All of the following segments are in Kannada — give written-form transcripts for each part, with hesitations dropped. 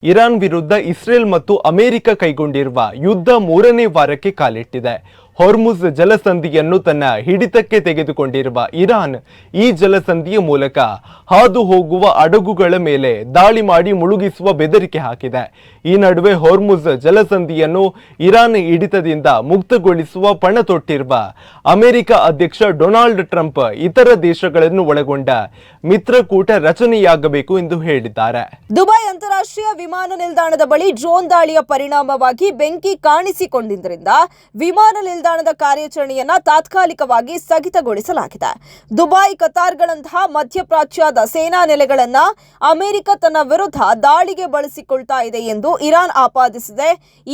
ಇರಾನ್ ವಿರುದ್ಧ ಇಸ್ರೇಲ್ ಮತ್ತು ಅಮೆರಿಕ ಕೈಗೊಂಡಿರುವ ಯುದ್ಧ ಮೂರನೇ ವಾರಕ್ಕೆ ಕಾಲಿಟ್ಟಿದೆ. ಹೊರ್ಮುಜ್ ಜಲಸಂಧಿಯನ್ನು ತನ್ನ ಹಿಡಿತಕ್ಕೆ ತೆಗೆದುಕೊಂಡಿರುವ ಇರಾನ್ ಈ ಜಲಸಂಧಿಯ ಮೂಲಕ ಹಾದು ಹೋಗುವ ಹಡಗುಗಳ ಮೇಲೆ ದಾಳಿ ಮಾಡಿ ಮುಳುಗಿಸುವ ಬೆದರಿಕೆ ಹಾಕಿದೆ. ಈ ನಡುವೆ ಹೊರ್ಮುಜ್ ಜಲಸಂಧಿಯನ್ನು ಇರಾನ್ ಹಿಡಿತದಿಂದ ಮುಕ್ತಗೊಳಿಸುವ ಪಣ ತೊಟ್ಟಿರುವ ಅಮೆರಿಕ ಅಧ್ಯಕ್ಷ ಡೊನಾಲ್ಡ್ ಟ್ರಂಪ್ ಇತರ ದೇಶಗಳನ್ನು ಒಳಗೊಂಡ ಮಿತ್ರಕೂಟ ರಚನೆಯಾಗಬೇಕು ಎಂದು ಹೇಳಿದ್ದಾರೆ. ದುಬೈ ಅಂತಾರಾಷ್ಟ್ರೀಯ ವಿಮಾನ ನಿಲ್ದಾಣದ ಬಳಿ ಡ್ರೋನ್ ದಾಳಿಯ ಪರಿಣಾಮವಾಗಿ ಬೆಂಕಿ ಕಾಣಿಸಿಕೊಂಡಿದ್ದರಿಂದ ವಿಮಾನ ನಿಲ್ದಾಣದ ಕಾರ್ಯಾಚರಣೆಯನ್ನ ತಾತ್ಕಾಲಿಕವಾಗಿ ಸ್ಥಗಿತಗೊಳಿಸಲಾಗಿದೆ. ದುಬೈ, ಕತಾರ್ಗಳಂತಹ ಮಧ್ಯಪ್ರಾಚ್ಯದ ಸೇನಾ ನೆಲೆಗಳನ್ನ ಅಮೆರಿಕ ತನ್ನ ವಿರುದ್ಧ ದಾಳಿಗೆ ಬಳಸಿಕೊಳ್ತಾ ಇದೆ ಎಂದು ಇರಾನ್ ಆಪಾದಿಸಿದೆ.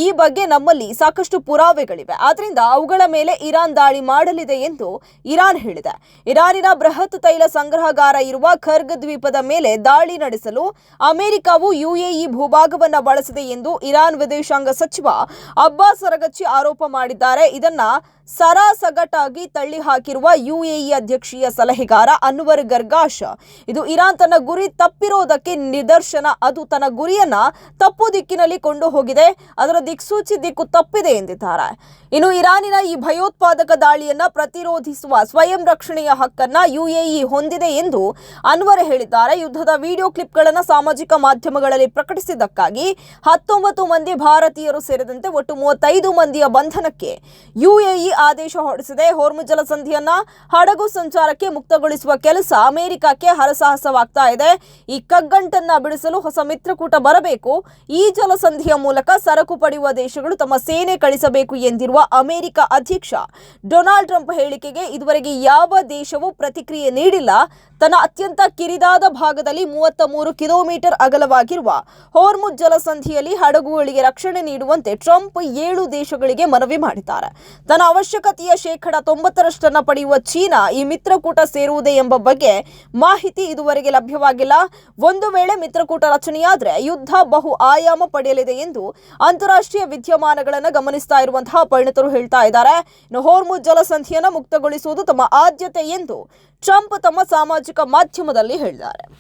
ಈ ಬಗ್ಗೆ ನಮ್ಮಲ್ಲಿ ಸಾಕಷ್ಟು ಪುರಾವೆಗಳಿವೆ, ಆದ್ರಿಂದ ಅವುಗಳ ಮೇಲೆ ಇರಾನ್ ದಾಳಿ ಮಾಡಲಿದೆ ಎಂದು ಇರಾನ್ ಹೇಳಿದೆ. ಇರಾನಿನ ಬೃಹತ್ ತೈಲ ಸಂಗ್ರಹಗಾರ ಇರುವ ಖರ್ಗ್ ದ್ವೀಪದ ಮೇಲೆ ದಾಳಿ ನಡೆಸಲು ಅಮೆರಿಕವು ಯುಎಇ ಭೂಭಾಗವನ್ನು ಬಳಸಿದೆ ಎಂದು ಇರಾನ್ ವಿದೇಶಾಂಗ ಸಚಿವ ಅಬ್ಬಾಸ್ ಅರಗಚ್ಚಿ ಆರೋಪ ಮಾಡಿದ್ದಾರೆ. ಇದನ್ನ ಸರಾಸಗಟಾಗಿ ತಳ್ಳಿ ಹಾಕಿರುವ ಯುಎಇ ಅಧ್ಯಕ್ಷೀಯ ಸಲಹೆಗಾರ ಅನ್ವರ್ ಗರ್ಗಾಶ್, ಇದು ಇರಾನ್ ತನ್ನ ಗುರಿ ತಪ್ಪಿರೋದಕ್ಕೆ ನಿದರ್ಶನ. ಅದು ತನ್ನ ಗುರಿಯನ್ನ ತಪ್ಪು ದಿಕ್ಕಿನಲ್ಲಿ ಕೊಂಡು ಹೋಗಿದೆ, ಅದರ ದಿಕ್ಸೂಚಿ ದಿಕ್ಕು ತಪ್ಪಿದೆ ಎಂದಿದ್ದಾರೆ. ಇನ್ನು ಇರಾನಿನ ಈ ಭಯೋತ್ಪಾದಕ ದಾಳಿಯನ್ನ ಪ್ರತಿರೋಧಿಸುವ ಸ್ವಯಂ ರಕ್ಷಣೆಯ ಹಕ್ಕನ್ನ ಯುಎಇ ಹೊಂದಿದೆ ಎಂದು ಅನ್ವರ್ ಹೇಳಿದ್ದಾರೆ. ಯುದ್ಧದ ವಿಡಿಯೋ ಕ್ಲಿಪ್ಗಳನ್ನು ಸಾಮಾಜಿಕ ಮಾಧ್ಯಮಗಳಲ್ಲಿ ಪ್ರಕಟಿಸಿದ್ದಕ್ಕಾಗಿ 19 ಮಂದಿ ಭಾರತೀಯರು ಸೇರಿದಂತೆ ಒಟ್ಟು 35 ಮಂದಿಯ ಬಂಧನಕ್ಕೆ ಯುಎಇ ಆದೇಶ ಹೊರಡಿಸಿದೆ. ಹೊರ್ಮುಜ್ ಜಲಸಂಧಿಯನ್ನ ಹಡಗು ಸಂಚಾರಕ್ಕೆ ಮುಕ್ತಗೊಳಿಸುವ ಕೆಲಸ ಅಮೆರಿಕಕ್ಕೆ ಹರಸಾಹಸವಾಗ್ತಾ ಇದೆ. ಈ ಕಗ್ಗಂಟನ್ನ ಬಿಡಿಸಲು ಹೊಸ ಮಿತ್ರಕೂಟ ಬರಬೇಕು. ಈ ಜಲಸಂಧಿಯ ಮೂಲಕ ಸರಕು ಪಡೆಯುವ ದೇಶಗಳು ತಮ್ಮ ಸೇನೆ ಕಳಿಸಬೇಕು ಎಂದಿರುವ ಅಮೆರಿಕ ಅಧ್ಯಕ್ಷ ಡೊನಾಲ್ಡ್ ಟ್ರಂಪ್ ಹೇಳಿಕೆಗೆ ಇದುವರೆಗೆ ಯಾವ ದೇಶವೂ ಪ್ರತಿಕ್ರಿಯೆ ನೀಡಿಲ್ಲ. ತನ್ನ ಅತ್ಯಂತ ಕಿರಿದಾದ ಭಾಗದಲ್ಲಿ 33 ಕಿಲೋಮೀಟರ್ ಅಗಲವಾಗಿರುವ ಹೊರ್ಮುಜ್ ಜಲಸಂಧಿಯಲ್ಲಿ ಹಡಗುಗಳಿಗೆ ರಕ್ಷಣೆ ನೀಡುವಂತೆ ಟ್ರಂಪ್ 7 ದೇಶಗಳಿಗೆ ಮನವಿ ಮಾಡಿದ್ದಾರೆ. ತನ್ನ ಅವಶ್ಯಕತೆಯ 90% ಪಡೆಯುವ ಚೀನಾ ಈ ಮಿತ್ರಕೂಟ ಸೇರುವುದೇ ಎಂಬ ಬಗ್ಗೆ ಮಾಹಿತಿ ಇದುವರೆಗೆ ಲಭ್ಯವಾಗಿಲ್ಲ. ಒಂದು ವೇಳೆ ಮಿತ್ರಕೂಟ ರಚನೆಯಾದರೆ ಯುದ್ಧ ಬಹು ಆಯಾಮ ಪಡೆಯಲಿದೆ ಎಂದು ಅಂತಾರಾಷ್ಟ್ರೀಯ ವಿದ್ಯಮಾನಗಳನ್ನು ಗಮನಿಸ್ತಾ ಇರುವಂತಹ ಪರಿಣಿತರು ಹೇಳ್ತಾ ಇದ್ದಾರೆ. ಇನ್ನು ಹೊರ್ಮುಜ್ ಜಲಸಂಧಿಯನ್ನು ಮುಕ್ತಗೊಳಿಸುವುದು ತಮ್ಮ ಆದ್ಯತೆ ಎಂದು ಟ್ರಂಪ್ ತಮ್ಮ ಸಾಮಾಜಿಕ ಮಾಧ್ಯಮದಲ್ಲಿ ಹೇಳಿದ್ದಾರೆ.